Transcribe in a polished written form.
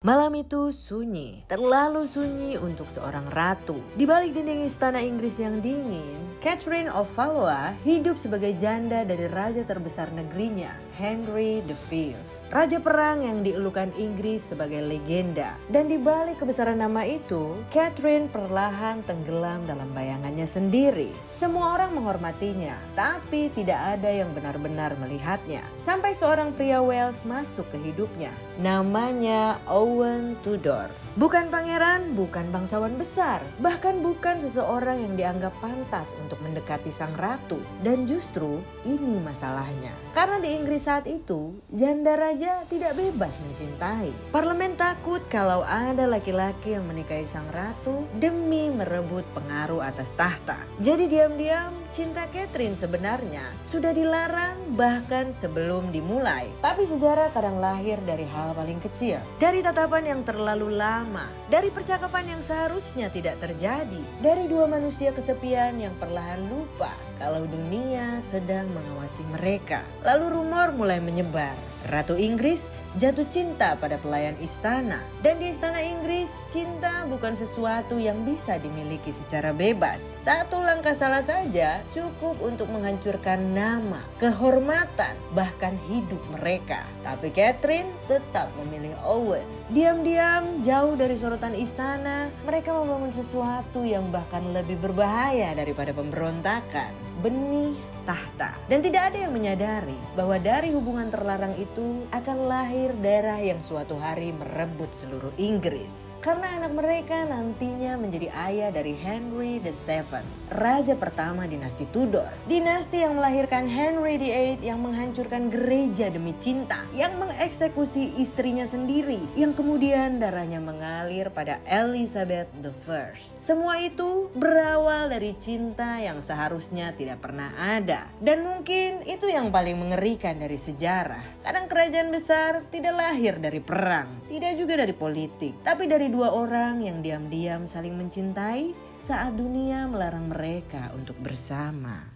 Malam itu sunyi, terlalu sunyi untuk seorang ratu. Di balik dinding istana Inggris yang dingin, Catherine of Valois hidup sebagai janda dari raja terbesar negerinya, Henry V. Raja perang yang dielukan Inggris sebagai legenda. Dan di balik kebesaran nama itu, Catherine perlahan tenggelam dalam bayangannya sendiri. Semua orang menghormatinya, tapi tidak ada yang benar-benar melihatnya. Sampai seorang pria Wales masuk ke hidupnya. Namanya Owen Tudor. Bukan pangeran, bukan bangsawan besar, bahkan bukan seseorang yang dianggap pantas untuk mendekati sang ratu. Dan justru ini masalahnya. Karena di Inggris saat itu, janda raja tidak bebas mencintai. Parlemen takut kalau ada laki-laki yang menikahi sang ratu demi merebut pengaruh atas tahta. Jadi diam-diam cinta Catherine sebenarnya sudah dilarang bahkan sebelum dimulai. Tapi sejarah kadang lahir dari hal paling kecil. Dari tatapan yang terlalu lama, dari percakapan yang seharusnya tidak terjadi, dari dua manusia kesepian yang perlahan lupa kalau dunia sedang mengawasi mereka. Lalu rumor mulai menyebar. Ratu Inggris jatuh cinta pada pelayan istana. Dan di istana Inggris, cinta bukan sesuatu yang bisa dimiliki secara bebas. Satu langkah salah saja cukup untuk menghancurkan nama, kehormatan, bahkan hidup mereka. Tapi Catherine tetap memilih Owen. Diam-diam jauh dari sorotan istana, mereka membangun sesuatu yang bahkan lebih berbahaya daripada pemberontakan. Benih tahta. Dan tidak ada yang menyadari bahwa dari hubungan terlarang itu akan lahir darah yang suatu hari merebut seluruh Inggris. Karena anak mereka nantinya menjadi ayah dari Henry VII, raja pertama dinasti Tudor. Dinasti yang melahirkan Henry VIII yang menghancurkan gereja demi cinta, yang mengeksekusi istrinya sendiri, yang kemudian darahnya mengalir pada Elizabeth I. Semua itu berawal dari cinta yang seharusnya tidak pernah ada. Dan mungkin itu yang paling mengerikan dari sejarah. Kadang kerajaan besar tidak lahir dari perang, tidak juga dari politik, tapi dari dua orang yang diam-diam saling mencintai saat dunia melarang mereka untuk bersama.